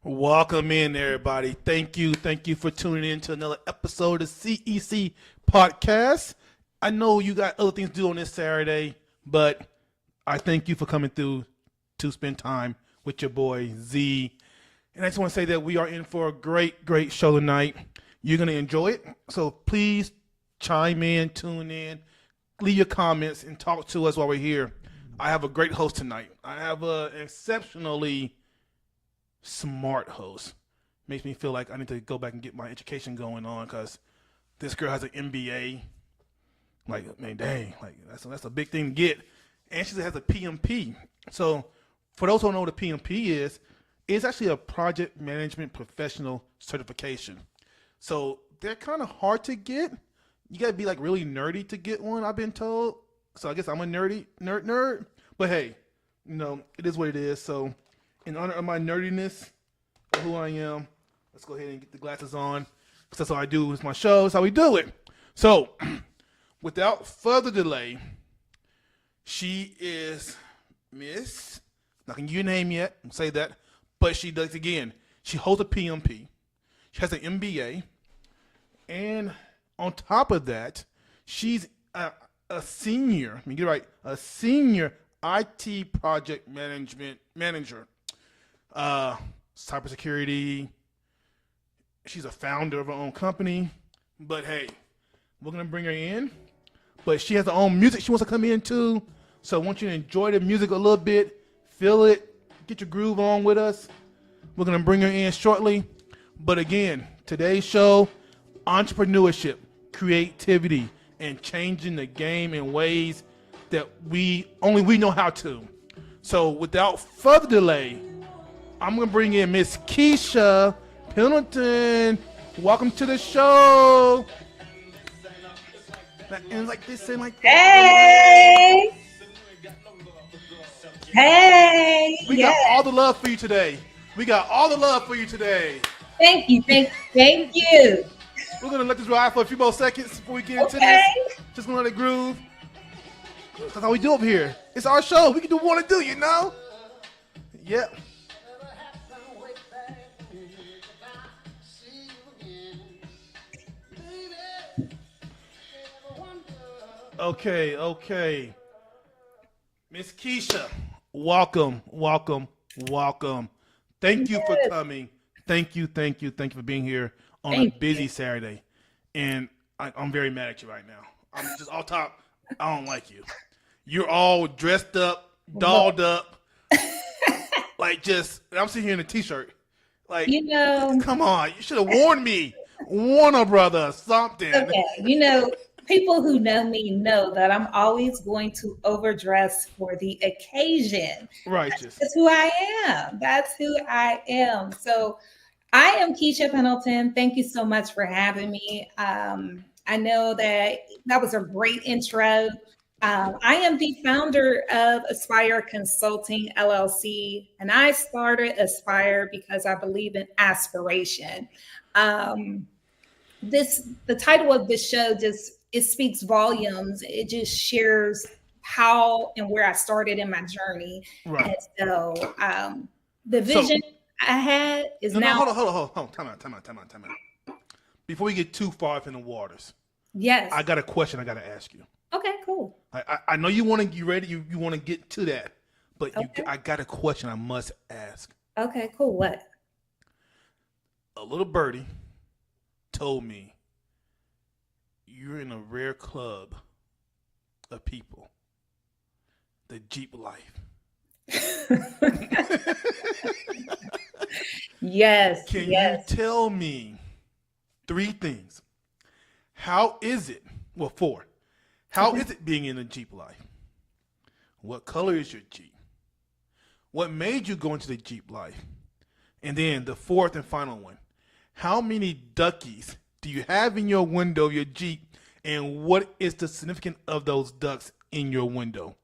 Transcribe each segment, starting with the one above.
Welcome in, everybody. Thank you for tuning in to another episode of CEC Podcast. I know you got other things to do on this Saturday, but I thank you for coming through to spend time with your boy Z. And I just want to say that we are in for a great show tonight. You're going to enjoy it. So please chime in, tune in, leave your comments, and talk to us while we're here. I have a great host tonight. I have an exceptionally smart host. Makes me feel like I need to go back and get my education going on because this girl has an MBA. Like, man, dang, like that's a big thing to get. And she has a PMP. So for those who don't know what a PMP is, it's actually a project management professional certification. So they're kind of hard to get. You gotta be like really nerdy to get one, I've been told. So I guess I'm a nerd. But hey, it is what it is. So in honor of my nerdiness, of who I am, let's go ahead and get the glasses on. Because that's all I do. It's my show. It's how we do it. So, without further delay, she is Miss, not going to give you a name yet, I'll say that, but she does again. She holds a PMP. She has an MBA. And on top of that, she's a senior, let me get it right, a senior IT project management manager. Cybersecurity. She's a founder of her own company. But hey, we're gonna bring her in. But she has her own music she wants to come in too. So I want you to enjoy the music a little bit, feel it, get your groove on with us. We're gonna bring her in shortly. But again, today's show, entrepreneurship, creativity, and changing the game in ways that only we know how to. So without further delay, I'm going to bring in Miss Keisha Pendleton. Welcome to the show. And like this and like that. Hey! Hey! We got all the love for you today. Thank you. We're going to let this ride for a few more seconds before we get into this. Just going to let it groove. That's how we do over here. It's our show. We can do what we want to do, Yep. Okay. Miss Keisha, welcome. Thank you for coming. Thank you for being here on a busy Saturday. And I'm very mad at you right now. I'm just off top. I don't like you. You're all dressed up, dolled up. Like I'm sitting here in a t-shirt. Like, come on. You should have warned me. Warn a brother, something. Okay, people who know me know that I'm always going to overdress for the occasion. Righteous. That's who I am. So I am Keisha Pendleton. Thank you so much for having me. I know that was a great intro. I am the founder of Aspire Consulting LLC, and I started Aspire because I believe in aspiration. The title of this show it speaks volumes. It just shares how and where I started in my journey. Right. And so the vision I had is now. Hold on. Time out. Before we get too far up in the waters. Yes. I got a question I got to ask you. Okay, cool. I know you want to get ready. You want to get to that, but Okay. I got a question I must ask. Okay, cool. What? A little birdie told me you're in a rare club of people, the Jeep life. Yes. Can you tell me 3 things? How is it? Well, 4. How is it being in a Jeep life? What color is your Jeep? What made you go into the Jeep life? And then the 4th and final one. How many duckies do you have in your window of your Jeep? And what is the significance of those ducks in your window?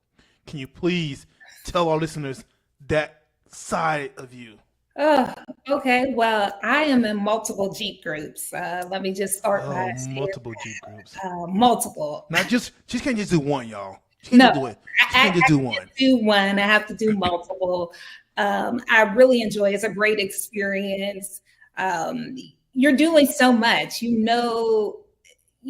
Can you please tell our listeners that side of you? Oh, okay. Well, I am in multiple Jeep groups. Let me just start by multiple Jeep groups. Multiple. Not just she can't just do one, y'all. She No, can't do it. She can't just do one. I have to do multiple. I really enjoy it. It's a great experience. Um, you're doing so much. You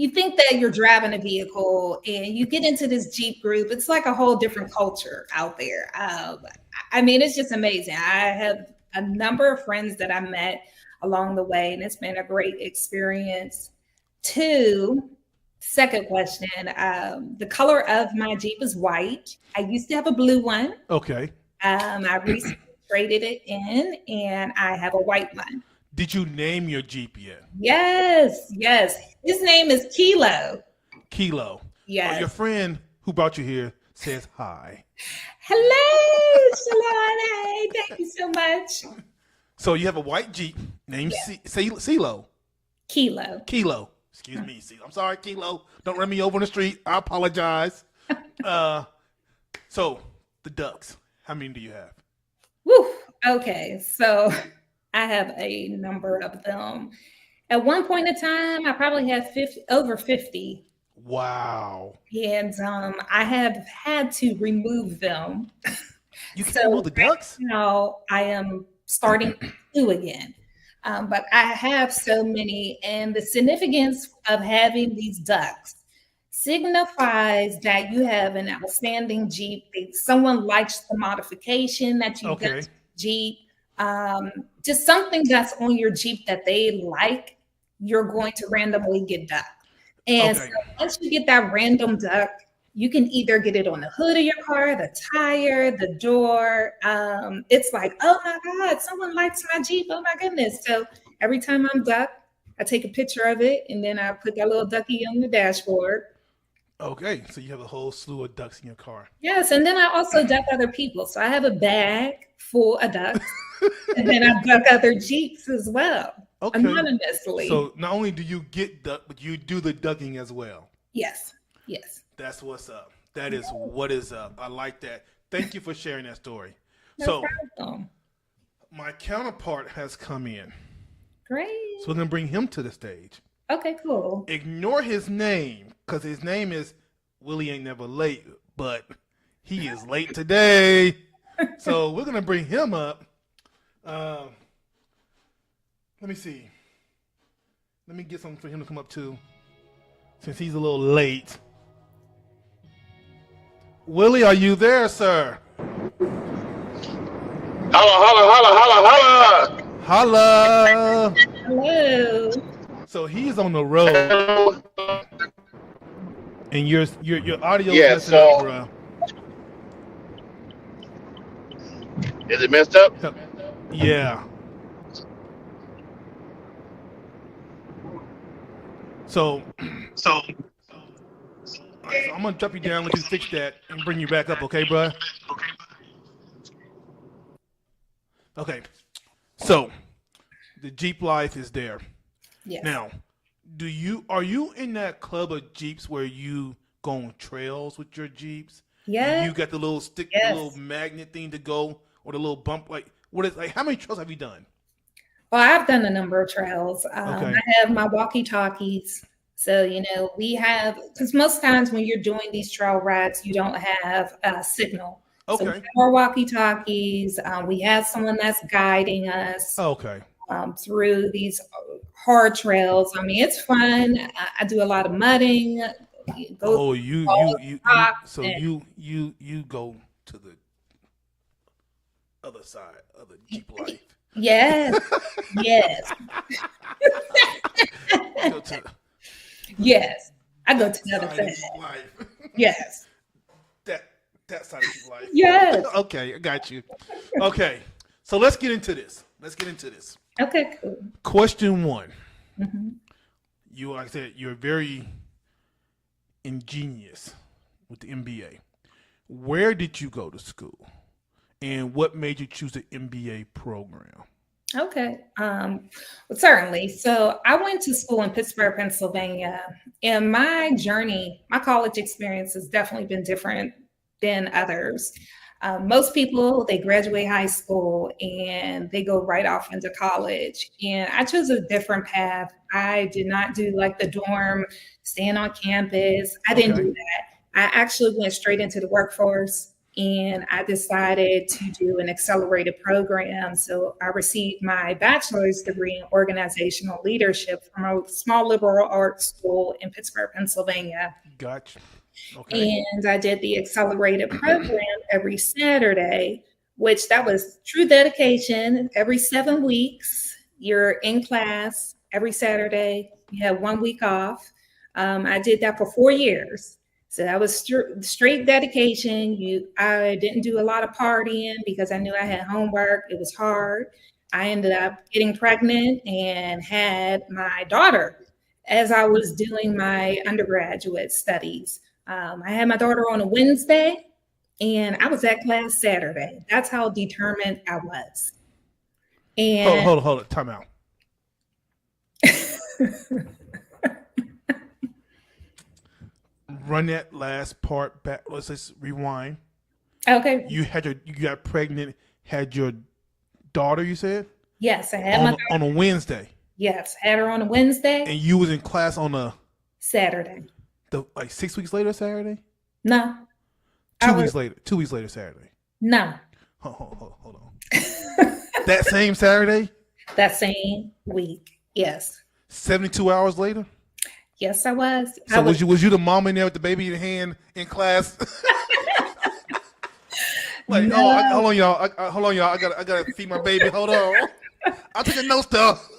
think that you're driving a vehicle and you get into this Jeep group. It's like a whole different culture out there. I mean, it's just amazing. I have a number of friends that I met along the way, and it's been a great experience. Two, second question, the color of my Jeep is white. I used to have a blue one. Okay. I recently traded it in, and I have a white one. Did you name your Jeep yet? Yes, yes. His name is Kilo. Kilo. Yes. Your friend who brought you here says hi. Hello, Shalane. Thank you so much. So you have a white Jeep named CeeLo. Kilo. Kilo. Excuse me, CeeLo. I'm sorry, Kilo. Don't run me over on the street. I apologize. So the ducks. How many do you have? Woo. Okay, so I have a number of them. At one point in time, I probably had over 50. Wow. And I have had to remove them. You can't remove the ducks? Now I am starting to again. But I have so many, and the significance of having these ducks signifies that you have an outstanding Jeep. Someone likes the modification that you've done to the Jeep. Just something that's on your Jeep that they like, you're going to randomly get duck. And so once you get that random duck, you can either get it on the hood of your car, the tire, the door. It's like, oh my God, someone likes my Jeep. Oh my goodness. So every time I'm duck, I take a picture of it and then I put that little ducky on the dashboard. Okay, so you have a whole slew of ducks in your car. Yes, and then I also duck other people. So I have a bag full of ducks, and then I duck other Jeeps as well, anonymously. So not only do you get duck, but you do the ducking as well. Yes, yes. That's what's up. That is what is up. I like that. Thank you for sharing that story. No problem. My counterpart has come in. Great. So we're going to bring him to the stage. Okay, cool. Ignore his name, because his name is Willie Ain't Never Late, but he is late today. So we're going to bring him up. Let me see. Let me get something for him to come up to, since he's a little late. Willie, are you there, sir? Holla. Holla. Hello. So he's on the road. Hello. And your audio is messing up, bro. Is it messed up? Yeah. So I'm gonna drop you down, let you fix that, and bring you back up, okay, bro? Okay. So the Jeep life is there. Yes. Now, are you in that club of Jeeps where you go on trails with your Jeeps? Yeah. You got the little stick, the little magnet thing to go, or the little bump. How many trails have you done? Well, I've done a number of trails. I have my walkie-talkies. So, because most times when you're doing these trail rides, you don't have a signal. Okay. So we have our walkie-talkies. We have someone that's guiding us. Okay. Through these hard trails. I mean, it's fun. I do a lot of mudding. You go to the other side of the Jeep life. Yes. Yes. Yes. I go to the other side. Yes. That side of Jeep life. Yes. Okay, I got you. Okay. So let's get into this. Okay, cool. Question 1. Mm-hmm. Like I said, you're very ingenious with the MBA. Where did you go to school? And what made you choose the MBA program? Okay. Well, certainly. So I went to school in Pittsburgh, Pennsylvania. And my college experience has definitely been different than others. Most people, they graduate high school and they go right off into college. And I chose a different path. I did not do like the dorm, staying on campus. I didn't do that. I actually went straight into the workforce. and I decided to do an accelerated program. So I received my bachelor's degree in organizational leadership from a small liberal arts school in Pittsburgh, Pennsylvania. Gotcha. Okay. And I did the accelerated program every Saturday, which that was true dedication. Every 7 weeks, you're in class every Saturday. You have 1 week off. I did that for 4 years. So that was straight dedication. I didn't do a lot of partying because I knew I had homework. It was hard. I ended up getting pregnant and had my daughter as I was doing my undergraduate studies. I had my daughter on a Wednesday, and I was at class Saturday. That's how determined I was. And Hold on. Time out. Run that last part back. Let's just rewind. Okay. You got pregnant, had your daughter, you said? Yes, I had my daughter. On a Wednesday. Yes, had her on a Wednesday. And you was in class on a Saturday. Like 6 weeks later Saturday? No. 2 weeks later. 2 weeks later Saturday. No. Hold on. That same Saturday? That same week. Yes. 72 hours later? Yes, I was. So was you the mom in there with the baby in hand in class? Like, no. Hold on, y'all. I gotta feed my baby. Hold on. I'll take a note stuff.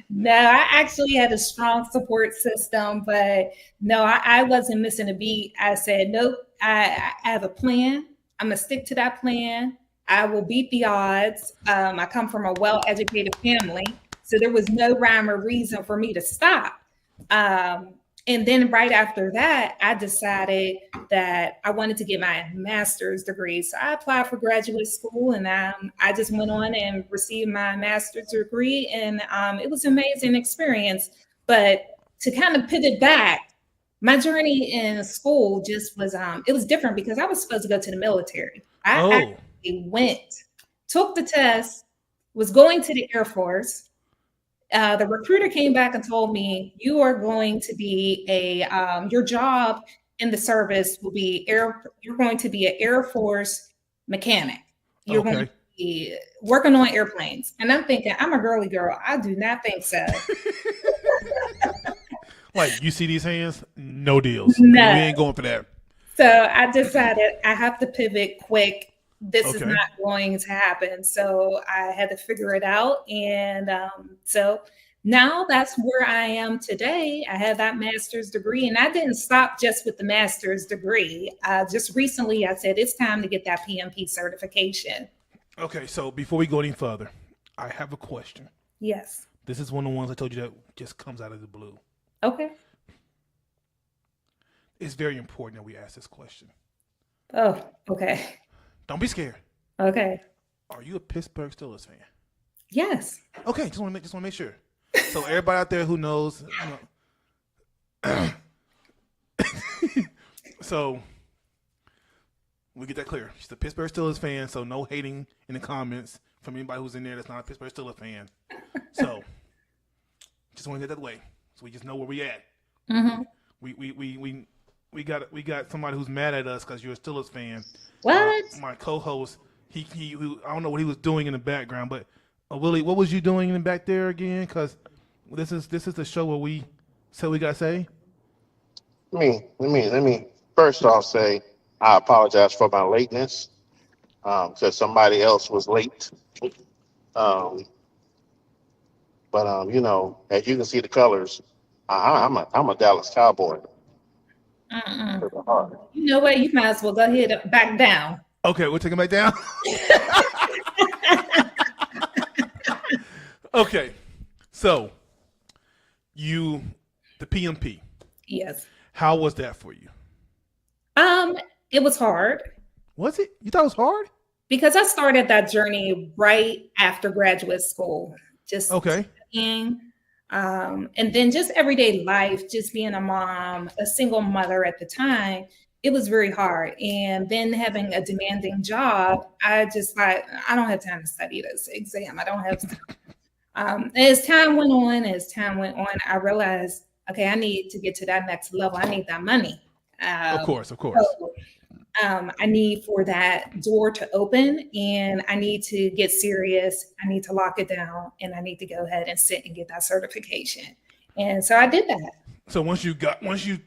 No, I actually had a strong support system, but no, I wasn't missing a beat. I said, nope, I have a plan. I'm gonna stick to that plan. I will beat the odds. I come from a well-educated family, so there was no rhyme or reason for me to stop. And then right after that, I decided that I wanted to get my master's degree. So I applied for graduate school, and I just went on and received my master's degree. And it was an amazing experience. But to kind of pivot back, my journey in school just was, it was different because I was supposed to go to the military. I actually went, took the test, was going to the Air Force. The recruiter came back and told me, you are going to be your job in the service will be you're going to be an Air Force mechanic. You're going to be working on airplanes. And I'm thinking, I'm a girly girl. I do not think so. Like, you see these hands? No deals. No. We ain't going for that. So I decided I have to pivot quick. This is not going to happen. So I had to figure it out. And so now that's where I am today. I have that master's degree, and I didn't stop just with the master's degree. Just recently, I said it's time to get that PMP certification. Okay, so before we go any further, I have a question. Yes. This is one of the ones I told you that just comes out of the blue. Okay. It's very important that we ask this question. Oh, okay. Don't be scared. Okay. Are you a Pittsburgh Steelers fan? Yes. Okay, just want to make sure. So everybody out there who knows, so we get that clear. She's a Pittsburgh Steelers fan, so no hating in the comments from anybody who's in there that's not a Pittsburgh Steelers fan. So just want to get that way, so we just know where we at. Mm-hmm. We got somebody who's mad at us because you're a Steelers fan. What? My co-host, he I don't know what he was doing in the background, but Willie, what was you doing in the back there again? Because this is the show where we say what we gotta say. Let me first off say I apologize for my lateness because somebody else was late. But as you can see the colors, I'm a Dallas Cowboy. You know what? You might as well go ahead and back down. Okay, we'll take him back down. Okay, so the PMP. Yes. How was that for you? It was hard. Was it? You thought it was hard? Because I started that journey right after graduate school. Just studying, and then just everyday life, just being a mom, a single mother at the time, it was very hard. And then having a demanding job, I just thought, I don't have time to study this exam. I don't have time. As time went on, I realized, okay, I need to get to that next level. I need that money. Of course. So I need for that door to open, and I need to get serious. I need to lock it down, and I need to go ahead and sit and get that certification. And so I did that. So once you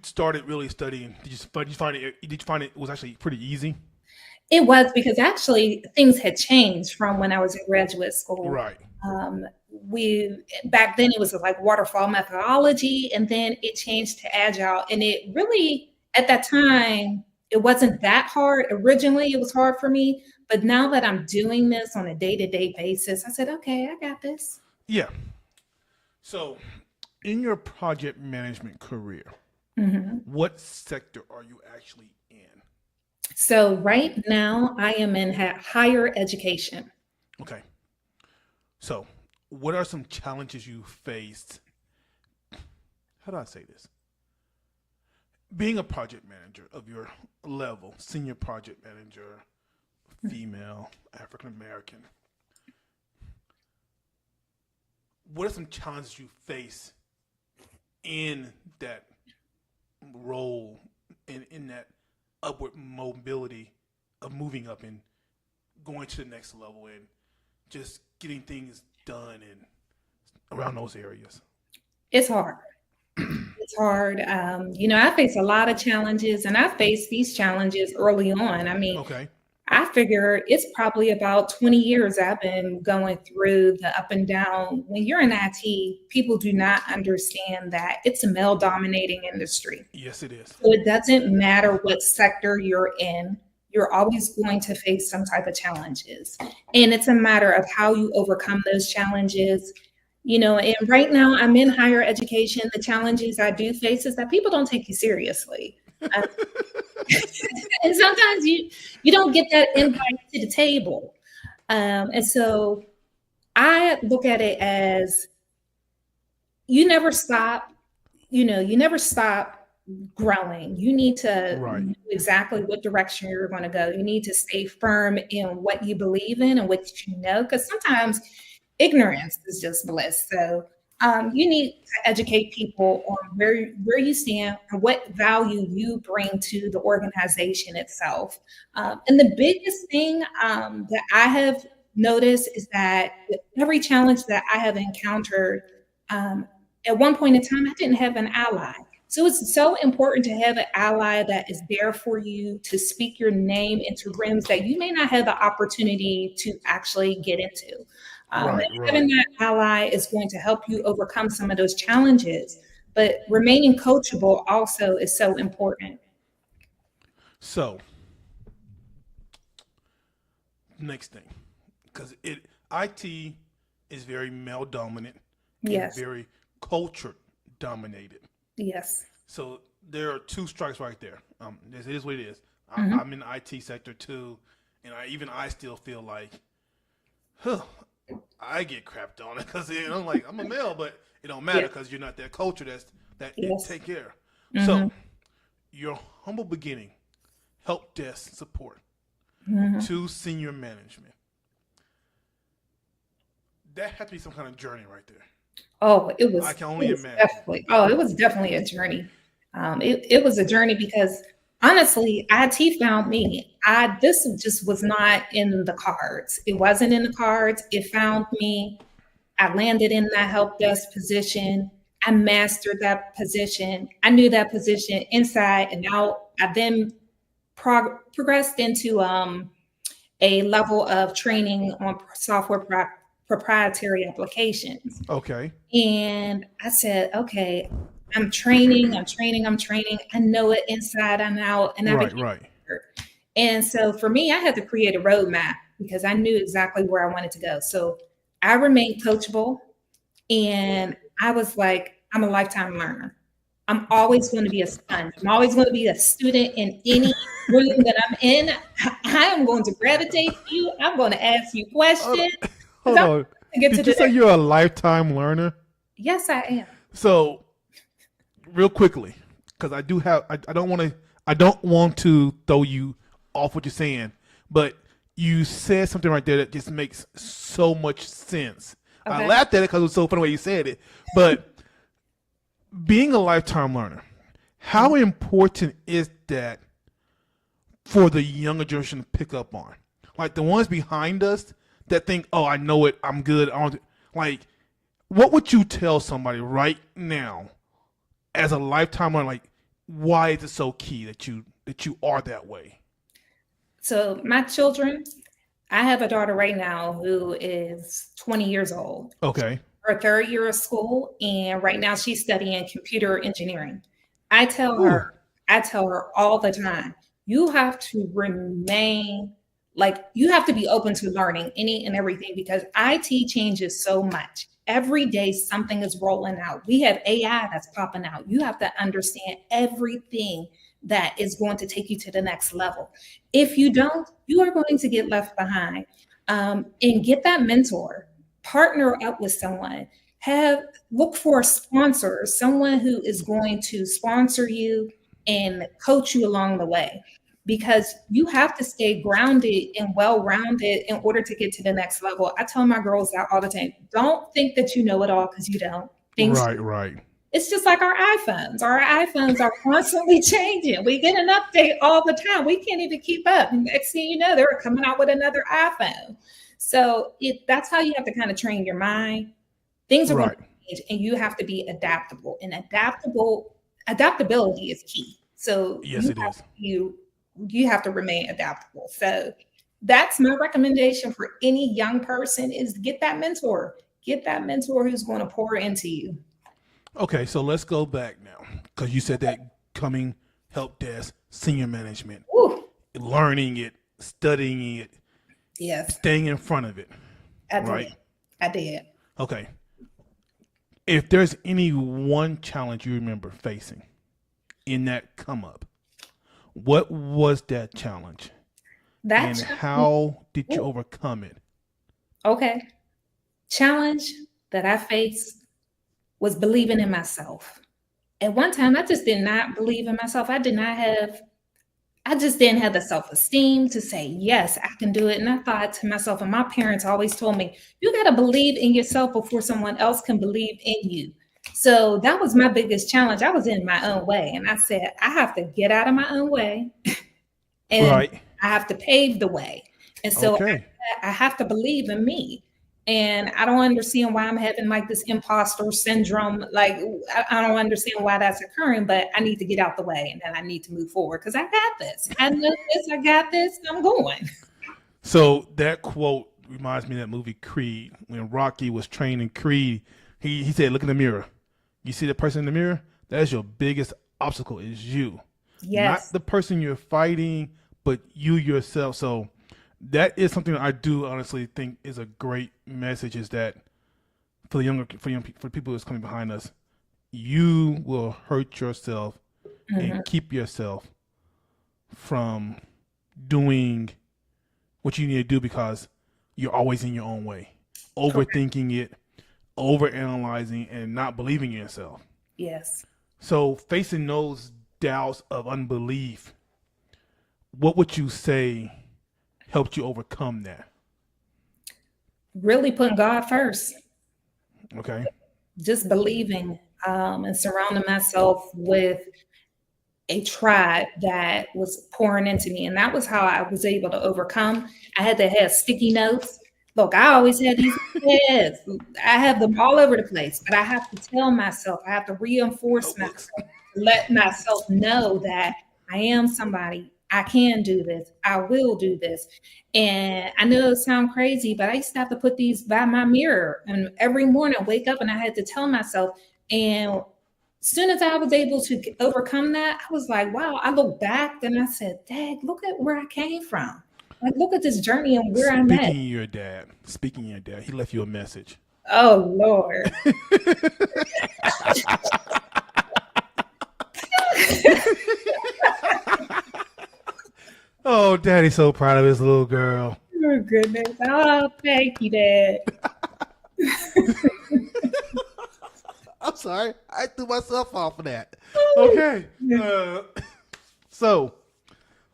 started really studying, did you find it was actually pretty easy? It was because actually things had changed from when I was in graduate school. Right. We back then it was like waterfall methodology, and then it changed to agile. And it really at that time it wasn't that hard. Originally it was hard for me, but now that I'm doing this on a day-to-day basis, I said, okay, I got this. Yeah. So in your project management career, what sector are you actually in? So right now I am in higher education. Okay. So what are some challenges you faced? How do I say this? Being a project manager of your level, senior project manager, female, African American, what are some challenges you face in that role and in that upward mobility of moving up and going to the next level and just getting things done and around those areas? It's hard. It's hard. I face a lot of challenges, and I faced these challenges early on. I mean, Okay. I figure it's probably about 20 years I've been going through the up and down. When you're in IT, people do not understand that it's a male dominating industry. Yes, it is. So it doesn't matter what sector you're in, you're always going to face some type of challenges. And it's a matter of how you overcome those challenges. And right now I'm in higher education. The challenges I do face is that people don't take you seriously. And sometimes you don't get that invite to the table. And so I look at it as you never stop, you never stop growing. You need to know exactly what direction you're going to go. You need to stay firm in what you believe in and what you know, because sometimes ignorance is just bliss. So you need to educate people on where you stand and what value you bring to the organization itself. And the biggest thing that I have noticed is that with every challenge that I have encountered, at one point in time, I didn't have an ally. So it's so important to have an ally that is there for you to speak your name into rooms that you may not have the opportunity to actually get into. Having that ally is going to help you overcome some of those challenges, but remaining coachable also is so important. So, next thing, because IT is very male dominant, Yes. and very culture dominated. Yes. So there are two strikes right there. It is what it is. I'm in the IT sector too, and I still feel like, I get crapped on it because I'm like, I'm a male, but it don't matter because you're not that culture that Yes. take care. So your humble beginning, help desk support to senior management. That had to be some kind of journey right there. Oh, it was. I can only imagine. It was definitely a journey. It was a journey because honestly, IT found me. This just was not in the cards. It wasn't in the cards. It found me. I landed in that help desk position. I mastered that position. I knew that position inside and out. I then progressed into a level of training on software proprietary applications. Okay. And I said, okay, I'm training. I know it inside and out. And Right. And so for me, I had to create a roadmap because I knew exactly where I wanted to go. So I remained coachable, and I was like, I'm a lifetime learner. I'm always going to be a sponge. I'm always going to be a student in any room that I'm in. I am going to gravitate to you. I'm going to ask you questions. Hold on. Did you say you're a lifetime learner? Yes, I am. So, real quickly, because I don't want to throw you off what you're saying, but you said something right there that just makes so much sense. Okay. I laughed at it because it was so funny the way you said it. But being a lifetime learner, how important is that for the younger generation to pick up on? Like the ones behind us that think, "Oh, I know it. I'm good." Like, what would you tell somebody right now as a lifetime learner? Like, why is it so key that you are that way? So my children, I have a daughter right now who is 20 years old. Okay. Her third year of school, and right now she's studying computer engineering. I tell Ooh. her, I tell her all the time, you have to remain like you have to be open to learning any and everything because IT changes so much. Every day something is rolling out. We have AI that's popping out. You have to understand everything that is going to take you to the next level. If you don't, you are going to get left behind. And get that mentor, partner up with someone, have look for a sponsor, someone who is going to sponsor you and coach you along the way because you have to stay grounded and well-rounded in order to get to the next level. I tell my girls that all the time. Don't think that you know it all because you don't. Things Right. It's just like our iPhones. Our iPhones are constantly changing. We get an update all the time. We can't even keep up. And next thing you know, they're coming out with another iPhone. So that's how you have to kind of train your mind. Things are going to change, and you have to be adaptable. And adaptability is key. So yes, it is. You have to remain adaptable. So that's my recommendation for any young person: is get that mentor. Get that mentor who's going to pour into you. Okay, so let's go back now because you said that coming help desk, senior management, learning it, studying it, yes, staying in front of it. I did. Okay. If there's any one challenge you remember facing in that come up, what was that challenge? How did you overcome it? Okay. Challenge that I faced was believing in myself. At one time, I just did not believe in myself. I just didn't have the self-esteem to say, yes, I can do it. And I thought to myself, and my parents always told me, you got to believe in yourself before someone else can believe in you. So that was my biggest challenge. I was in my own way. And I said, I have to get out of my own way and I have to pave the way. And so I have to believe in me. And I don't understand why I'm having like this imposter syndrome. Like, I don't understand why that's occurring, but I need to get out the way and then I need to move forward because I got this. I know this, I got this, I'm going. So that quote reminds me of that movie Creed. When Rocky was training Creed, he said, look in the mirror. You see the person in the mirror? That's your biggest obstacle is you. Yes. Not the person you're fighting, but you yourself. So that is something that I do honestly think is a great message, is that for people who's coming behind us, you will hurt yourself and keep yourself from doing what you need to do because you're always in your own way, overthinking it, overanalyzing, and not believing in yourself. Yes. So facing those doubts of unbelief, what would you say helped you overcome that? Really putting God first. Okay. Just believing and surrounding myself with a tribe that was pouring into me. And that was how I was able to overcome. I had to have sticky notes. Look, I always had these heads. I have them all over the place, but I have to tell myself, I have to reinforce myself, let myself know that I am somebody. I can do this. I will do this. And I know it sounds crazy, but I used to have to put these by my mirror. And every morning I wake up and I had to tell myself. And as soon as I was able to overcome that, I was like, wow, I look back and I said, Dad, look at where I came from. Like, look at this journey and where I'm at. Speaking of your dad, he left you a message. Oh, Lord. Oh, Daddy's so proud of his little girl. Oh, goodness. Oh, thank you, Dad. I'm sorry. I threw myself off of that. Okay. So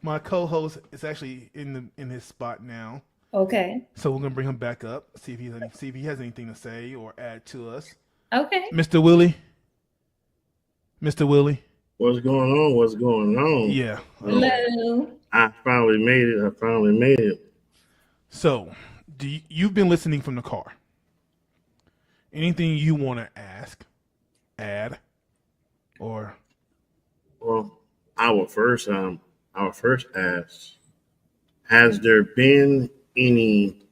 my co-host is actually in his spot now. Okay. So we're gonna bring him back up, see if he has anything to say or add to us. Okay. Mr. Willie. What's going on? What's going on? Yeah. Hello. I finally made it. So, you've been listening from the car. Anything you want to add, or Well, our first ask: has there been any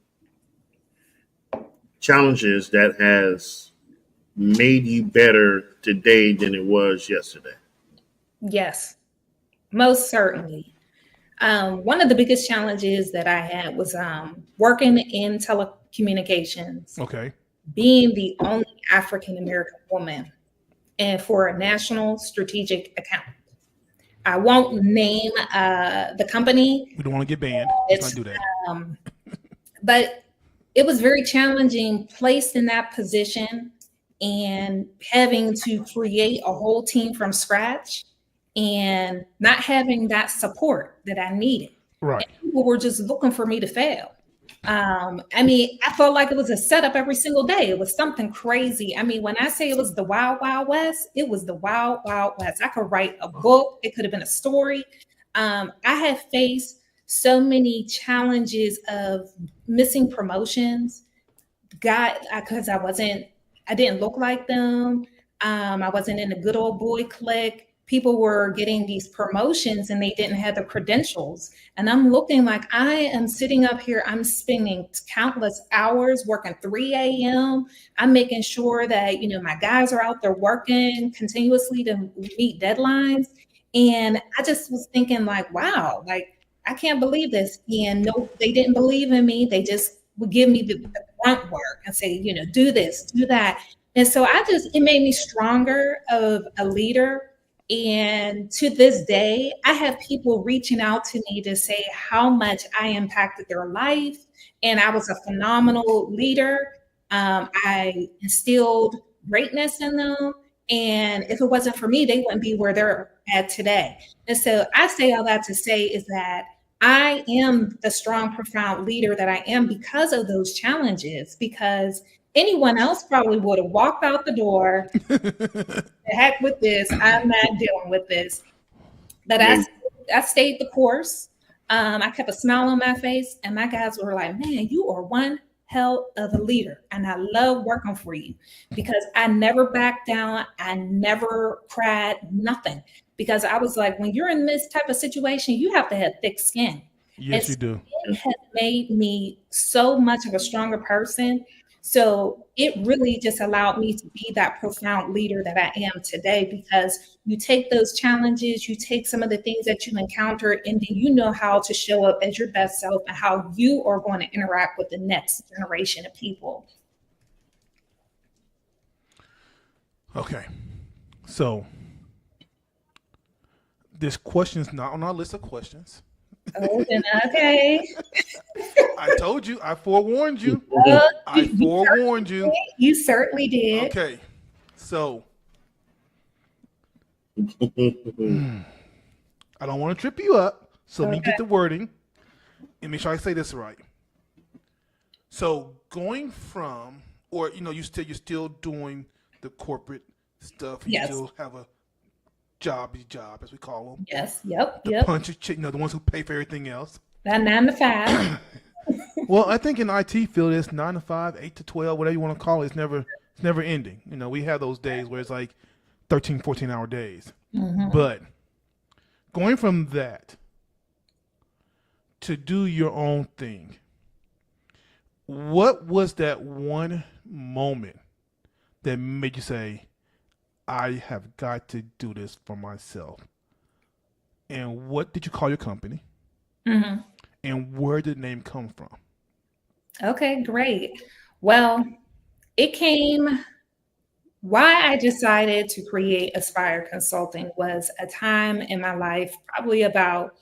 challenges that has made you better today than it was yesterday? Yes, most certainly. One of the biggest challenges that I had was working in telecommunications, okay, being the only African American woman, and for a national strategic account. I won't name the company. we don't want to get banned. Let's It's not do that. um, but it was very challenging placed in that position and having to create a whole team from scratch and not having that support that I needed. Right. And people were just looking for me to fail. I mean, I felt like it was a setup every single day. It was something crazy. I mean, when I say it was the wild, wild west, it was the wild, wild west. I could write a book. It could have been a story. I have faced so many challenges of missing promotions. Because I didn't look like them. I wasn't in a good old boy clique. People were getting these promotions and they didn't have the credentials. And I'm looking like I am sitting up here, I'm spending countless hours working 3 a.m. I'm making sure that, my guys are out there working continuously to meet deadlines. And I just was thinking like, wow, like I can't believe this. And no, they didn't believe in me. They just would give me the grunt work and say, do this, do that. And so it made me stronger of a leader. And to this day, I have people reaching out to me to say how much I impacted their life. And I was a phenomenal leader. I instilled greatness in them. And if it wasn't for me, they wouldn't be where they're at today. And so I say all that to say is that I am the strong, profound leader that I am because of those challenges, because anyone else probably would have walked out the door. The heck with this. I'm not dealing with this. But I stayed the course. I kept a smile on my face, and my guys were like, man, you are one hell of a leader. And I love working for you because I never backed down. I never cried, nothing. Because I was like, when you're in this type of situation, you have to have thick skin. Yes, you do. It has made me so much of a stronger person. So it really just allowed me to be that profound leader that I am today, because you take those challenges, you take some of the things that you encountered, and then you know how to show up as your best self and how you are going to interact with the next generation of people. Okay. So this question's not on our list of questions. Oh, then okay. I told you. I forewarned you. I You forewarned you. You certainly did. Okay. So I don't want to trip you up. So let me get the wording and make sure I say this right. So going from, or you're still doing the corporate stuff. You Yes. still have a job as we call them. Yes. Yep. The Yep. punch, the ones who pay for everything else. That 9 to 5. Well, I think in IT field it's 9 to 5, 8 to 12, whatever you want to call it. It's never ending. We have those days where it's like 13, 14-hour days. Mm-hmm. But going from that to do your own thing, what was that one moment that made you say, I have got to do this for myself? And what did you call your company? Mm-hmm. And where did the name come from? Okay, great. Well, why I decided to create Aspire Consulting was a time in my life, probably about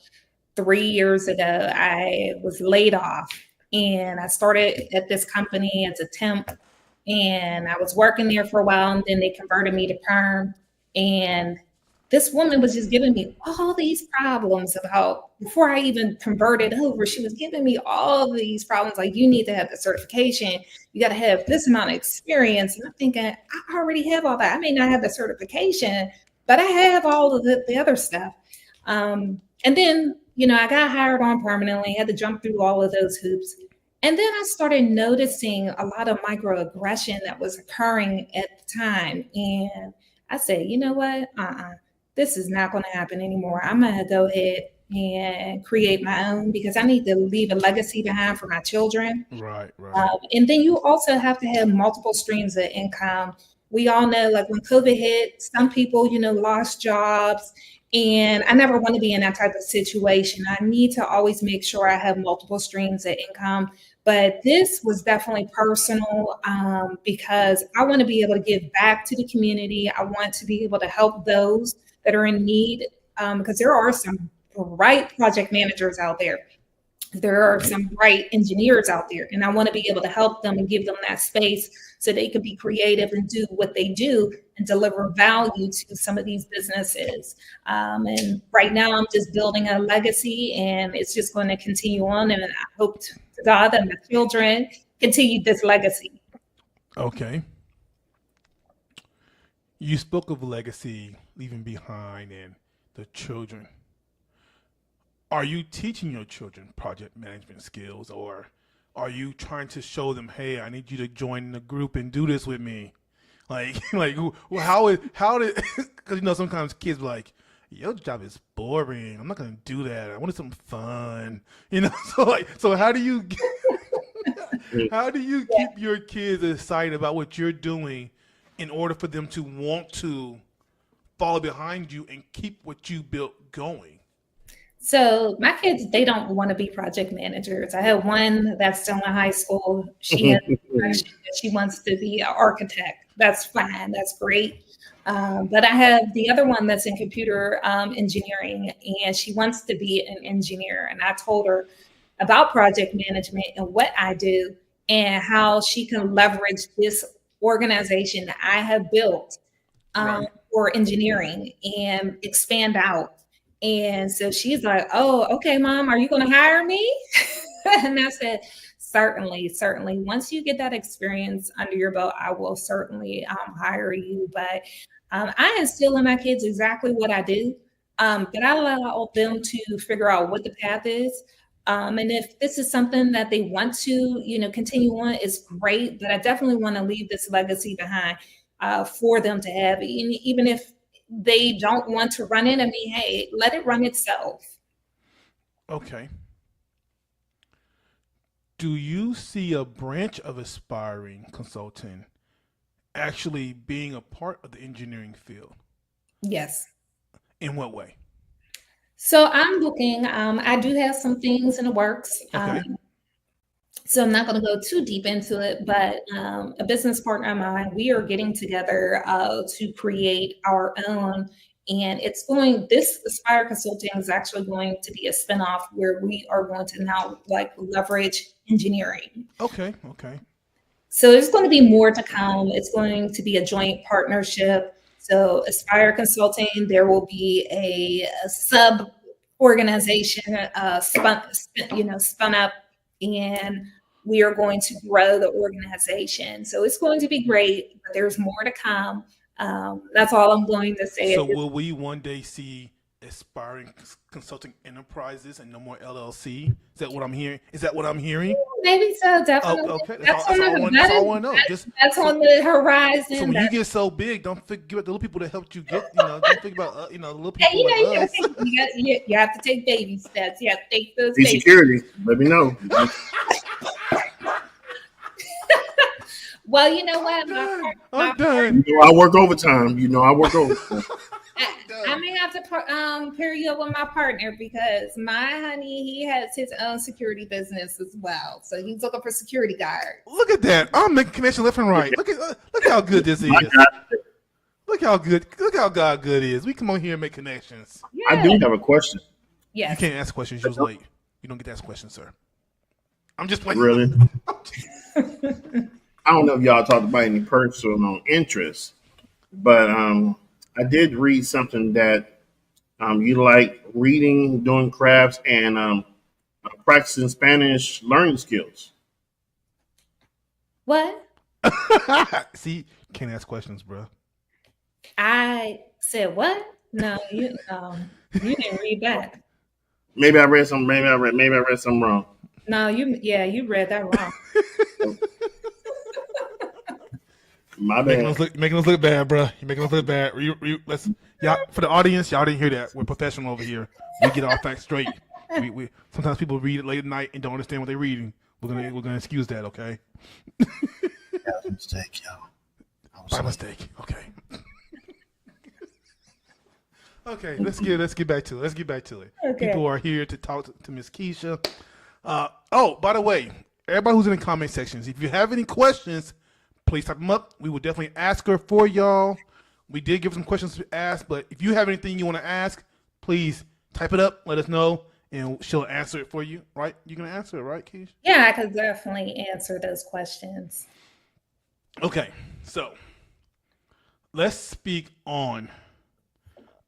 3 years ago. I was laid off and I started at this company as a temp, and I was working there for a while, and then they converted me to perm. And this woman was just giving me all these problems about, before I even converted over, she was giving me all these problems like, you need to have the certification, you got to have this amount of experience. And I'm thinking, I already have all that. I may not have the certification, but I have all of the other stuff. And then, I got hired on permanently, had to jump through all of those hoops. And then I started noticing a lot of microaggression that was occurring at the time. And I said, you know what? This is not going to happen anymore. I'm going to go ahead and create my own because I need to leave a legacy behind for my children. Right, right. And then you also have to have multiple streams of income. We all know, like when COVID hit, some people, lost jobs. And I never want to be in that type of situation. I need to always make sure I have multiple streams of income. But this was definitely personal because I want to be able to give back to the community. I want to be able to help those that are in need because there are some bright project managers out there. There are some bright engineers out there, and I want to be able to help them and give them that space so they can be creative and do what they do and deliver value to some of these businesses. And right now I'm just building a legacy, and it's just going to continue on. And I hope to God that my children continue this legacy. Okay. You spoke of legacy, leaving behind, and the children. Are you teaching your children project management skills, or are you trying to show them, hey, I need you to join the group and do this with me? Like, how did, because sometimes kids be like, your job is boring. I'm not gonna do that. I wanted something fun. So how do you keep your kids excited about what you're doing in order for them to want to follow behind you and keep what you built going? So my kids, they don't want to be project managers. I have one that's still in high school. She has she wants to be an architect. That's fine. That's great. But I have the other one that's in computer engineering, and she wants to be an engineer. And I told her about project management and what I do and how she can leverage this organization that I have built for engineering and expand out. And so she's like, oh, okay, Mom, are you going to hire me? And I said, certainly. Once you get that experience under your belt, I will certainly hire you. But I instill in my kids exactly what I do. But I allow them to figure out what the path is. And if this is something that they want to, continue on, it's great. But I definitely want to leave this legacy behind for them to have, even if they don't want to run it. I mean, hey, let it run itself. Okay. Do you see a branch of aspiring consulting actually being a part of the engineering field? Yes. In what way? So I'm looking, I do have some things in the works. Okay. So I'm not going to go too deep into it, but a business partner of mine, we are getting together to create our own. And this Aspire Consulting is actually going to be a spinoff where we are going to now leverage engineering. Okay. So there's going to be more to come. It's going to be a joint partnership. So Aspire Consulting, there will be a sub organization spun up, and we are going to grow the organization. So it's going to be great, but there's more to come. That's all I'm going to say. So will we one day see Aspiring Consulting Enterprises and no more LLC? Is that what I'm hearing? Maybe so, definitely. Oh, okay. That's all I want to know. That's on the horizon. So when you get so big, don't forget the little people that helped you get. Don't think about the little people like us. You have to take baby steps. You have to take those. Be security. Let me know. Well, you know what? I'm done. I work overtime. I may have to pair you up with my partner because my honey, he has his own security business as well. So he's looking for security guards. Look at that. I'm making connection left and right. Look how good this is. Look how God good is. We come on here and make connections. Yeah. I do have a question. Yes. You can't ask questions. You was late. You don't get to ask questions, sir. I'm just playing. Really? I don't know if y'all talked about any personal interest, but I did read something that you like reading, doing crafts, and practicing Spanish learning skills. What? See, can't ask questions, bro. I said, what? No, you didn't read that. Maybe I read some. Maybe I read something wrong. No, you read that wrong. My Making bad. us look bad, bro. You're making us look bad. Let's y'all for the audience. Y'all didn't hear that. We're professional over here. We get our facts straight. We sometimes people read it late at night and don't understand what they're reading. We're gonna excuse that, okay? That was a mistake, y'all. By mistake. Okay. Okay, let's get back to it. Okay. People are here to talk to Miss Keisha. Oh, by the way, everybody who's in the comment sections, if you have any questions, please type them up. We will definitely ask her for y'all. We did give some questions to ask, but if you have anything you want to ask, please type it up. Let us know, and she'll answer it for you. Right? You can answer it, right, Keisha? Yeah, I could definitely answer those questions. Okay, so let's speak on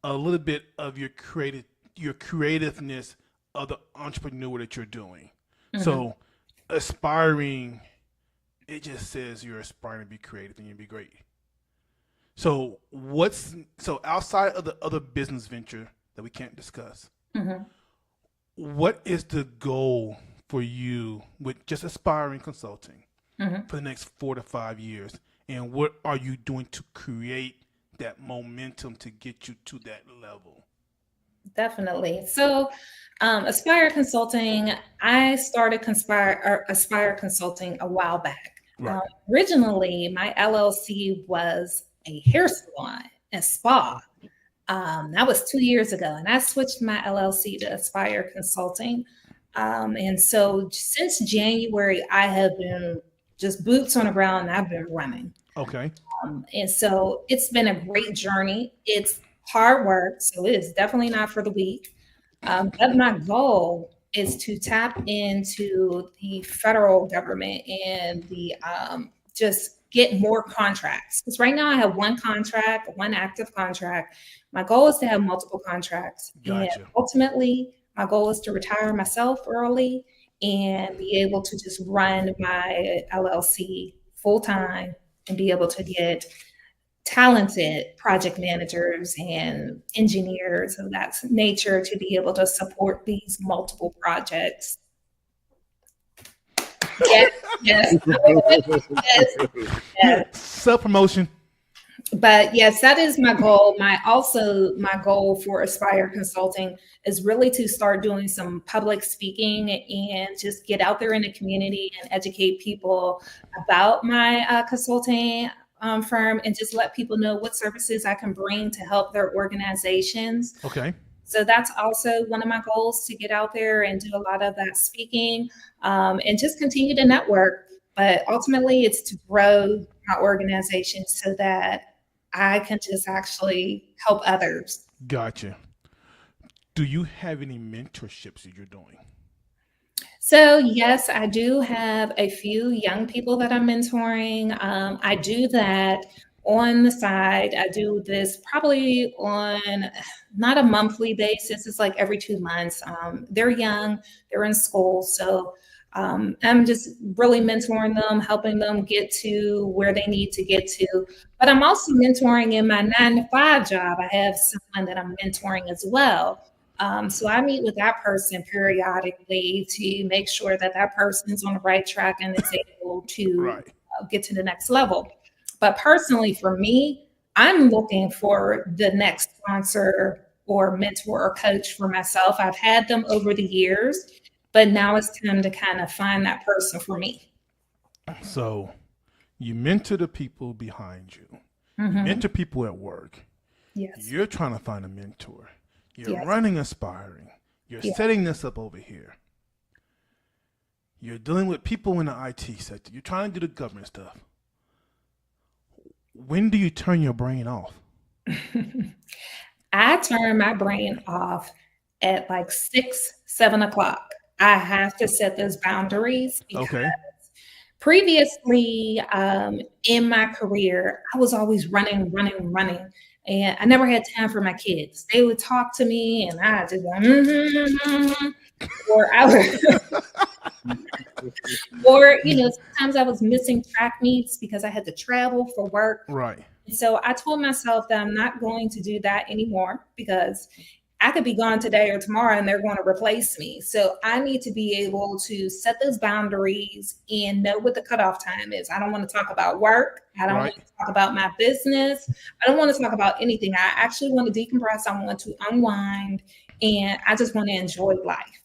a little bit of your creativeness of the entrepreneur that you're doing. So aspiring, it just says you're aspiring to be creative and you be great. So outside of the other business venture that we can't discuss, what is the goal for you with just aspiring consulting for the next 4 to 5 years? And what are you doing to create that momentum to get you to that level? Definitely. So, Aspire Consulting, I started Aspire Consulting a while back. Right. Originally, my LLC was a hair salon and spa. That was 2 years ago, and I switched my LLC to Aspire Consulting. And so, since January, I have been just boots on the ground, and I've been running. Okay. And so it's been a great journey. It's hard work, so it is definitely not for the weak. But my goal is to tap into the federal government and the just get more contracts. Because right now I have one active contract. My goal is to have multiple contracts. Gotcha. And ultimately, my goal is to retire myself early and be able to just run my LLC full time and be able to get talented project managers and engineers of that nature to be able to support these multiple projects. Yes. Self-promotion. But yes, that is my goal. My goal for Aspire Consulting is really to start doing some public speaking and just get out there in the community and educate people about my consulting firm and just let people know what services I can bring to help their organizations. Okay. So that's also one of my goals, to get out there and do a lot of that speaking and just continue to network. But ultimately, it's to grow my organization so that I can just actually help others. Gotcha. Do you have any mentorships that you're doing? So yes, I do have a few young people that I'm mentoring. I do that on the side. I do this probably on not a monthly basis. It's like every 2 months. They're young, they're in school. So I'm just really mentoring them, helping them get to where they need to get to. But I'm also mentoring in my 9-to-5 job. I have someone that I'm mentoring as well. So I meet with that person periodically to make sure that that person is on the right track and is able to get to the next level. But personally, for me, I'm looking for the next sponsor or mentor or coach for myself. I've had them over the years, but now it's time to kind of find that person for me. So you mentor the people behind you. You mentor people at work. Yes. You're trying to find a mentor. You're Yes. running Aspiring. You're setting this up over here. You're dealing with people in the IT sector. You're trying to do the government stuff. When do you turn your brain off? I turn my brain off at like 6, 7 o'clock. I have to set those boundaries because previously in my career, I was always running. And I never had time for my kids. They would talk to me and I just go, or I would, or, sometimes I was missing track meets because I had to travel for work. Right. And so I told myself that I'm not going to do that anymore because I could be gone today or tomorrow and they're going to replace me. So I need to be able to set those boundaries and know what the cutoff time is. I don't want to talk about work. I don't want to talk about my business. I don't want to talk about anything. I actually want to decompress. I want to unwind and I just want to enjoy life.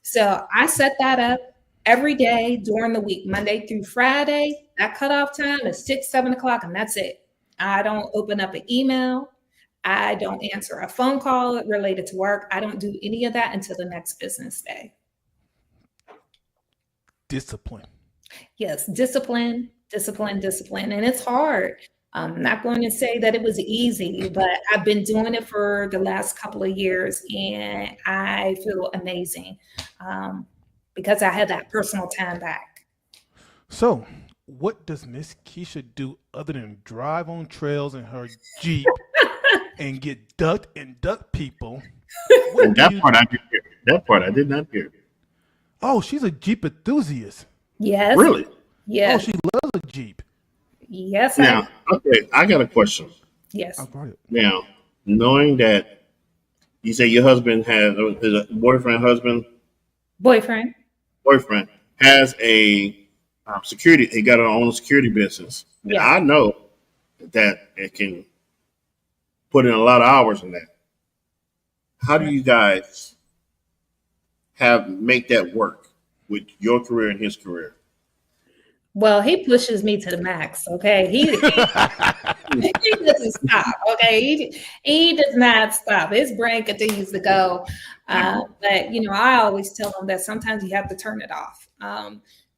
So I set that up every day during the week, Monday through Friday. That cutoff time is 6, 7 o'clock, and that's it. I don't open up an email. I don't answer a phone call related to work. I don't do any of that until the next business day. Discipline. Yes, discipline. And it's hard. I'm not going to say that it was easy, but I've been doing it for the last couple of years and I feel amazing because I had that personal time back. So, what does Miss Keisha do other than drive on trails in her Jeep and get ducked and duck people? That part I did hear. That part I did not hear. Oh, she's a Jeep enthusiast. Yes. Really? Yes. Oh, she loves a Jeep. Yes. Now, okay, I got a question. Yes. Now, knowing that you say your husband has his boyfriend has a security. He got his own security business. Yeah. And I know that it can put in a lot of hours in that. How do you guys make that work with your career and his career? Well, he pushes me to the max. Okay, he doesn't stop. Okay, he does not stop. His brain continues to go. But I always tell him that sometimes you have to turn it off,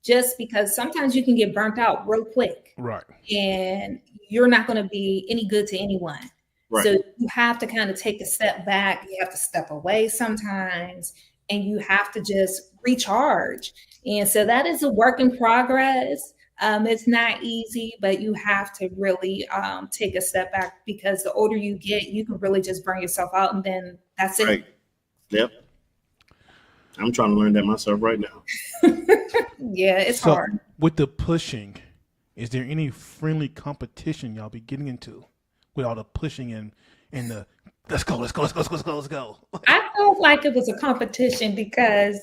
just because sometimes you can get burnt out real quick, Right? And you're not going to be any good to anyone. Right. So you have to kind of take a step back. You have to step away sometimes, and you have to just recharge. And so that is a work in progress. It's not easy, but you have to really take a step back because the older you get, you can really just burn yourself out, and then that's it. Right. Yep. I'm trying to learn that myself right now. Yeah, it's hard. With the pushing, is there any friendly competition y'all be getting into with all the pushing and the let's go? I felt like it was a competition because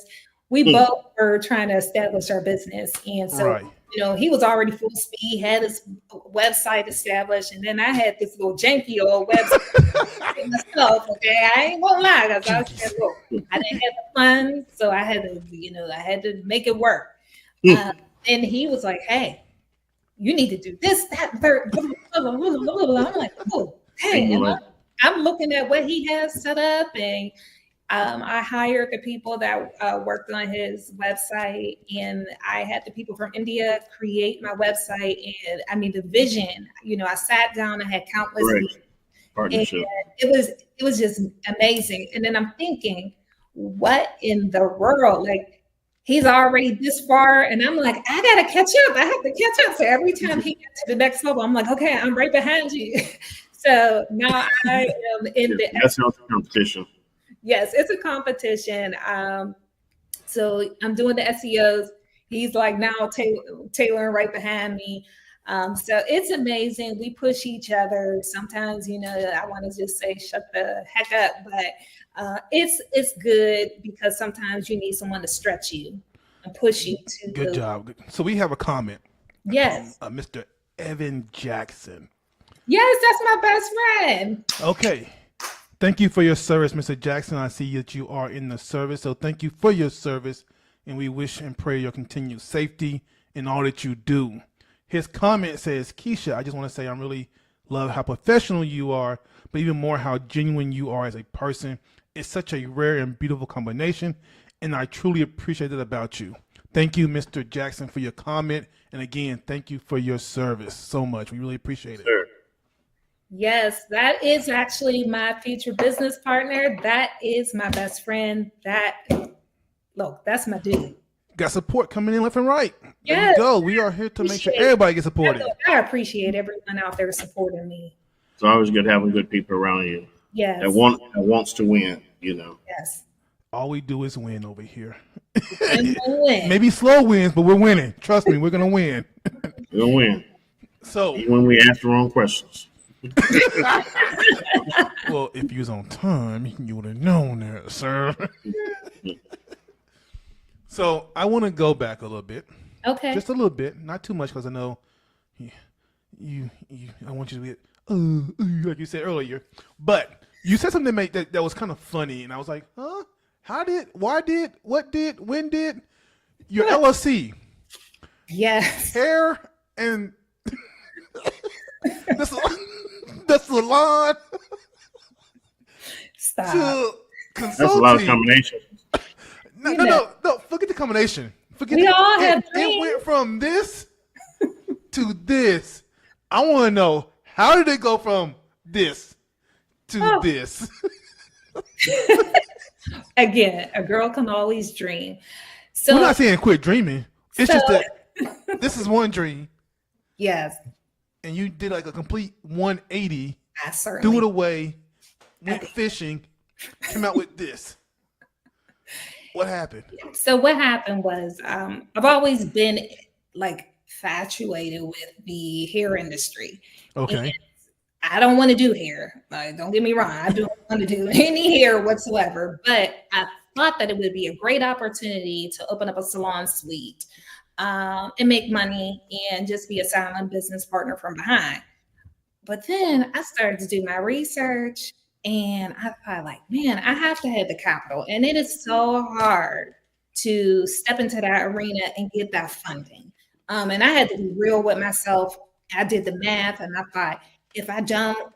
we both were trying to establish our business. And so, Right. He was already full speed, had his website established. And then I had this little janky old website myself. Okay. I ain't gonna lie, because I said, look, I didn't have the funds. So I had to make it work. And he was like, hey, you need to do this, that, third. I'm like, oh, hey. And I'm looking at what he has set up, and I hired the people that worked on his website, and I had the people from India create my website. And I mean, the vision, I sat down, I had countless meetings. Partnership. And it was just amazing. And then I'm thinking, what in the world? Like, he's already this far, and I'm like, I gotta catch up. I have to catch up. So every time he gets to the next level, I'm like, okay, I'm right behind you. So now I am in the. That sounds like a competition. Yes, it's a competition. So I'm doing the SEOs. He's like now tailoring right behind me. So it's amazing. We push each other. Sometimes, I want to just say, shut the heck up, but it's good because sometimes you need someone to stretch you and push you to. Good job. So we have a comment. Yes. Mr. Evan Jackson. Yes, that's my best friend. Okay. Thank you for your service, Mr. Jackson. I see that you are in the service. So thank you for your service. And we wish and pray your continued safety in all that you do. His comment says, Keisha, I just want to say I really love how professional you are, but even more how genuine you are as a person. It's such a rare and beautiful combination, and I truly appreciate that about you. Thank you, Mr. Jackson, for your comment. And again, thank you for your service so much. We really appreciate it. Sure. Yes, that is actually my future business partner. That is my best friend. That's my dude. Got support coming in left and right. There Yes. you go. We are here to make sure everybody gets supported. I appreciate everyone out there supporting me. It's always good having good people around you Yes. that wants to win. Yes. All we do is win over here. And we'll win. Maybe slow wins, but we're winning. Trust me, we're going to win. We'll win. So, Even when we ask the wrong questions. Well, if you was on time, you would have known that, sir. So I want to go back a little bit, Okay. just a little bit, not too much, because I know you. I want you to be like you said earlier, but you said something that was kind of funny, and I was like, huh? How did? Why did? What did? When did? Your LLC, Yes. hair and the salon Stop. to That's a lot of consulting. combinations. No. Forget the combination. We all have It dreams. went from this to this. I want to know, how did it go from this to this? Again, a girl can always dream. So We're not saying quit dreaming. It's just So- that this is one dream, yes, and you did like a complete 180, I threw certainly it away, went fishing, came out with this. What happened? So what happened was I've always been like infatuated with the hair industry. Okay. I don't want to do hair. Like, don't get me wrong. I don't want to do any hair whatsoever. But I thought that it would be a great opportunity to open up a salon suite and make money and just be a silent business partner from behind. But then I started to do my research and I thought, like, man, I have to have the capital. And it is so hard to step into that arena and get that funding. And I had to be real with myself. I did the math and I thought, if I don't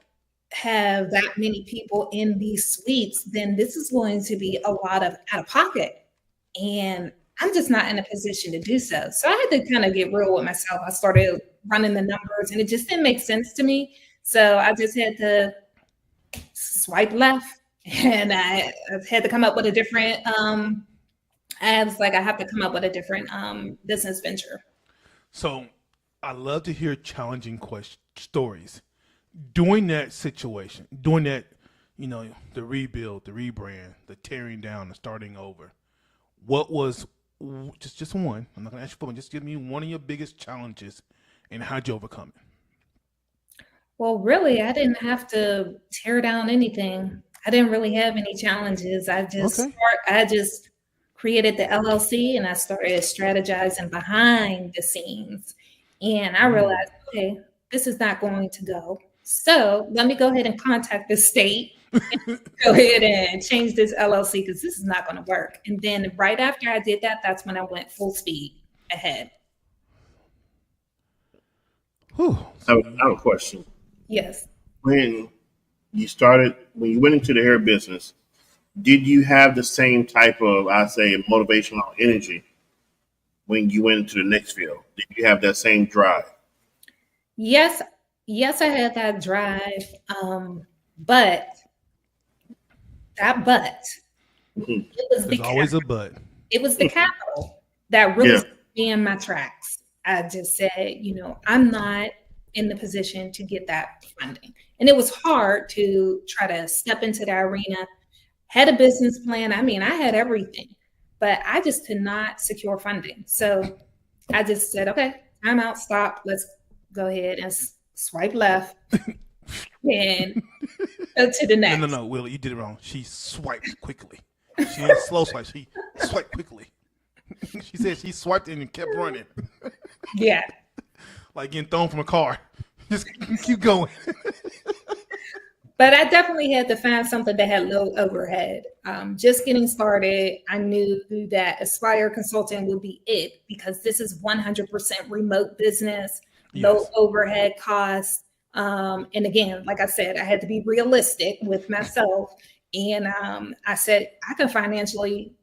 have that many people in these suites, then this is going to be a lot of out of pocket. And I'm just not in a position to do so. So I had to kind of get real with myself. I started running the numbers and it just didn't make sense to me. So I just had to swipe left and I had to come up with a different, I was like, I have to come up with a different business venture. So I love to hear challenging stories. During that situation, during that, the rebuild, the rebrand, the tearing down, the starting over, what was just one? I'm not gonna ask you for one. Just give me one of your biggest challenges, and how'd you overcome it? Well, really, I didn't have to tear down anything. I didn't really have any challenges. I just created the LLC and I started strategizing behind the scenes. And I realized, okay, this is not going to go. So let me go ahead and contact the state and go ahead and change this LLC because this is not going to work. And then right after I did that, that's when I went full speed ahead. Whew. I have a question. Yes. When you went into the hair business, did you have the same type of, I say, motivational energy when you went into the next field? Did you have that same drive? Yes, I had that drive. But Mhm. it was There's always a but. it was the capital that really Yeah. stopped me in my tracks. I just said, I'm not in the position to get that funding. And it was hard to try to step into that arena. Had a business plan. I mean, I had everything, but I just could not secure funding. So I just said, okay, time out, stop. Let's go ahead and swipe left and go to the next. No, Willie, you did it wrong. She swiped quickly. She didn't slow swipe. She swiped quickly. She said she swiped and kept running, Yeah. like getting thrown from a car. Just keep going. But I definitely had to find something that had low overhead. Just getting started, I knew that Aspire Consulting would be it because this is 100% remote business, low Yes. overhead costs. And again, like I said, I had to be realistic with myself. And I said, I can financially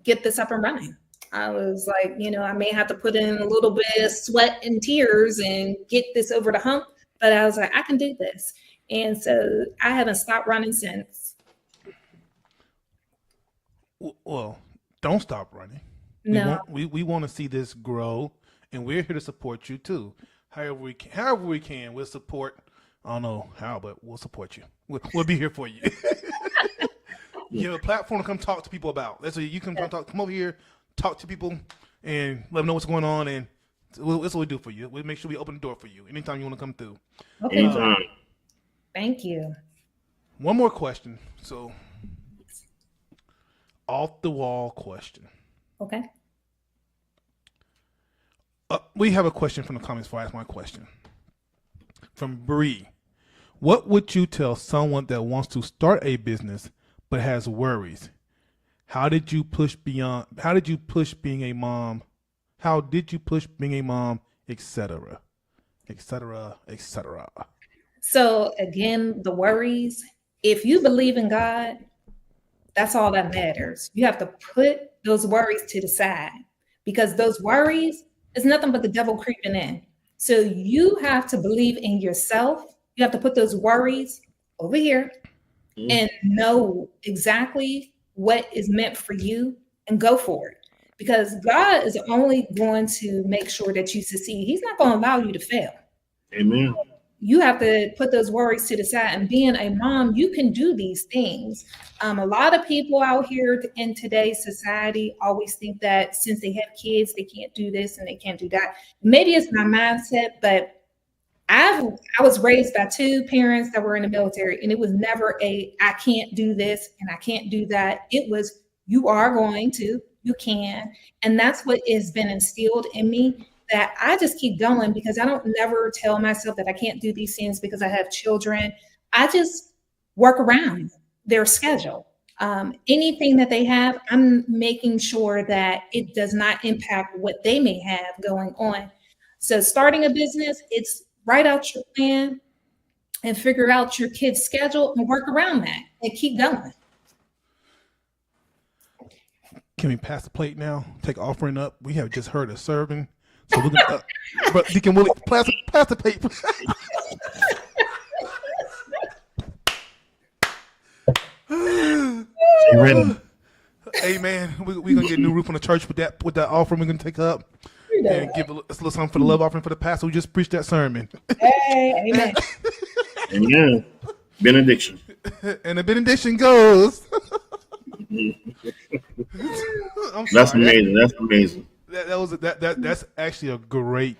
get this up and running. I was like, I may have to put in a little bit of sweat and tears and get this over the hump. But I was like, I can do this. And so I haven't stopped running since. Well, don't stop running. No. We want to see this grow, and we're here to support you too. However we can, we'll support. I don't know how, but we'll support you. We'll be here for you. You have a platform to come talk to people about. That's what you can come over here, talk to people, and let them know what's going on. And that's what we do for you. We make sure we open the door for you anytime you want to come through. Okay. Anytime. Thank you. One more question. So, off the wall question. Okay. We have a question from the comments before I ask my question. From Bree. What would you tell someone that wants to start a business but has worries? How did you push being a mom? How did you push being a mom, etc., etc., etc.? So again, the worries, if you believe in God, that's all that matters. You have to put those worries to the side because those worries is nothing but the devil creeping in. So you have to believe in yourself. You have to put those worries over here and know exactly what is meant for you and go for it. Because God is only going to make sure that you succeed. He's not going to allow you to fail. Amen. You have to put those worries to the side. And being a mom, you can do these things. A lot of people out here in today's society always think that since they have kids, they can't do this and they can't do that. Maybe it's my mindset, but I was raised by two parents that were in the military, and it was never I can't do this and I can't do that. It was you are going to, you can, and that's what has been instilled in me. That I just keep going because I don't never tell myself that I can't do these things because I have children. I just work around their schedule. Anything that they have, I'm making sure that it does not impact what they may have going on. So starting a business, it's write out your plan and figure out your kid's schedule and work around that and keep going. Can we pass the plate now? Take offering up. We have just heard a serving. So we're gonna, but Deacon Willie, pass the plate. Hey man, we're gonna get a new roof on the church with that offering we're gonna take up. And give a little something for the love offering for the pastor who just preached that sermon. Hey, amen. Amen. Benediction. And the benediction goes. That's amazing. That's amazing. That's actually a great.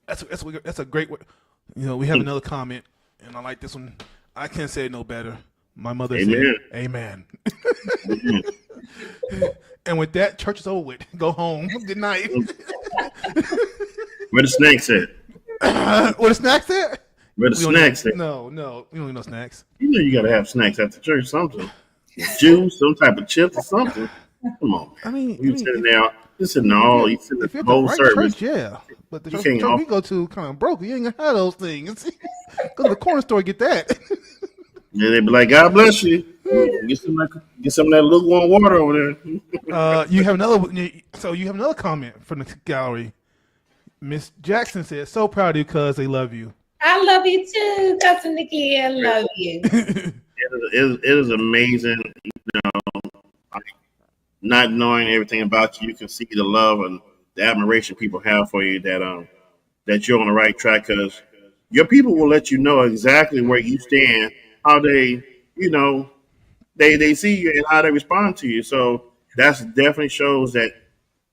That's a great way. You know, we have another comment, and I like this one. I can't say it no better. My mother said, "Amen." And with that, church is over with. Go home. Good night. Where the snacks at? Where the snacks at? Where the snacks at? No, we don't need no snacks. You know you gotta have snacks after church. Something, juice, some type of chips or something. Come on, man. I mean, you sitting there, you sitting all, you sitting if the you're whole right service. church, yeah. But the You church can't we go to kind of broke. You ain't gonna have those things. Go to the corner store, get that. Yeah, they be like, God bless you. Get some of that lukewarm water over there. You have another comment from the gallery. Miss Jackson says, "So proud of you, cuz they love you." I love you too, Cousin Nikki. I love you. It is amazing, not knowing everything about you. You can see the love and the admiration people have for you. That you're on the right track because your people will let you know exactly where you stand, how they, they see you and how they respond to you. So that's definitely shows that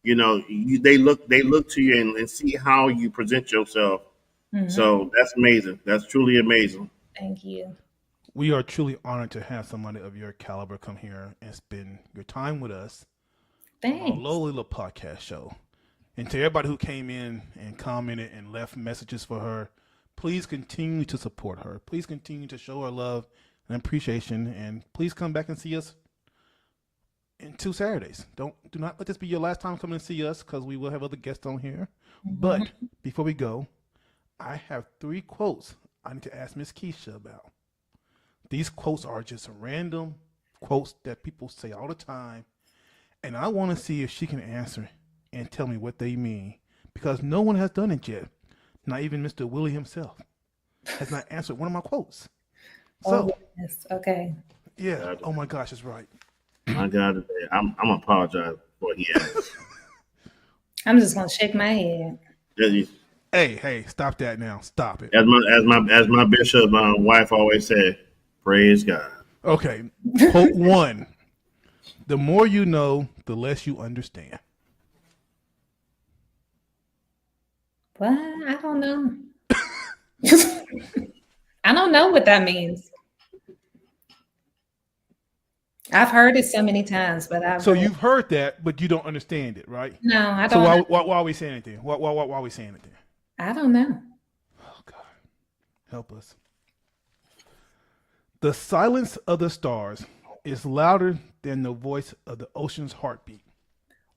they look to you and see how you present yourself. Mm-hmm. So that's amazing. That's truly amazing. Thank you. We are truly honored to have somebody of your caliber come here and spend your time with us. Thanks. On a low little podcast show. And to everybody who came in and commented and left messages for her, please continue to support her. Please continue to show her love and appreciation. And please come back and see us in 2 Saturdays. Do not let this be your last time coming to see us because we will have other guests on here. Mm-hmm. But before we go, I have 3 quotes I need to ask Miss Keisha about. These quotes are just random quotes that people say all the time. And I want to see if she can answer and tell me what they mean. Because no one has done it yet. Not even Mr. Willie himself has not answered one of my quotes. So, yes. Okay. Yeah. Oh my gosh, that's right. My God, I'm apologize for what he asked. I'm just gonna shake my head. Hey, stop that now. Stop it. As my bishop wife always said, praise God. Okay. Quote 1. The more you know, the less you understand. What? I don't know. I don't know what that means. I've heard it so many times, but So you've heard that, but you don't understand it, right? no, I So don't. why are we saying anything? Why are we saying anything? I don't know. Oh God, help us. The silence of the stars is louder than the voice of the ocean's heartbeat.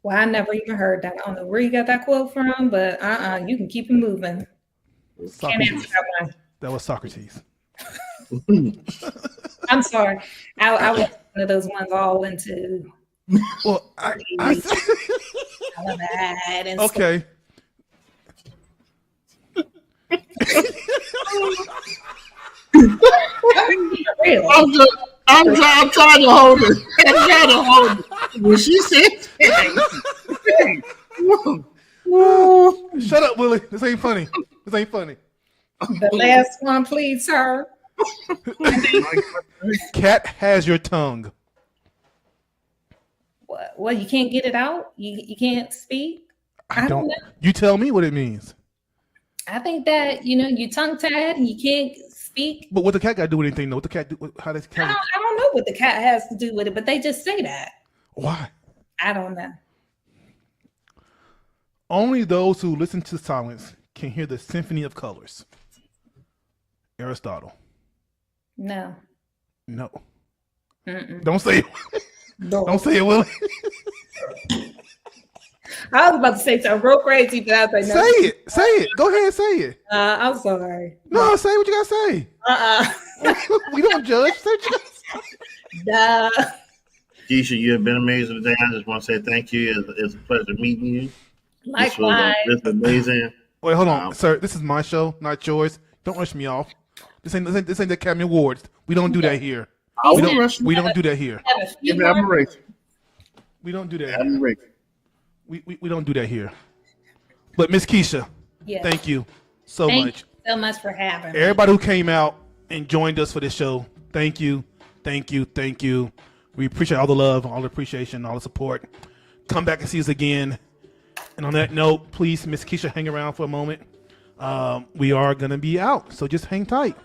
Well, I never even heard that. I don't know where you got that quote from, but you can keep it moving. Can't answer Socrates. that one. That was Socrates. I'm sorry. I was one of those ones all into Well, I all of that and okay. Really? I'm trying to hold it. I'm trying to hold it. When she said, hey, whoa. Shut up, Willie. This ain't funny. This ain't funny. The last one, please, sir. Cat has your tongue. What? Well, you can't get it out. You can't speak. I don't know. You tell me what it means. I think that you tongue tied and you can't speak. But what the cat got to do with anything? though? What the cat do? How does I cat? don't know what the cat has to do with it, but they just say that. Why? I don't know. Only those who listen to silence can hear the symphony of colors. Aristotle. No. No. Mm-mm. Don't say it. No. Don't say it, Willie. I was about to say something real crazy, but I was like, Say no. it. Say it. Go ahead and say it. I'm sorry. No, say what you gotta say. We don't judge. Say what you gotta say. Nah. Keisha, you have been amazing today. I just want to say thank you. It's a pleasure meeting you. Likewise. This was amazing. Wait, hold on, sir. This is my show, not yours. Don't rush me off. This ain't the Academy Awards. We don't do that here. I We won't rush you. don't do that here. Have a few Give me more- admiration. We don't do that. Here. Admiration. We don't do that here. But Miss Keisha, Yes. thank you so Thank much. you so much for having me. Everybody who came out and joined us for this show, thank you, thank you, thank you. We appreciate all the love, all the appreciation, all the support. Come back and see us again. And on that note, please, Miss Keisha, hang around for a moment. We are gonna be out, so just hang tight.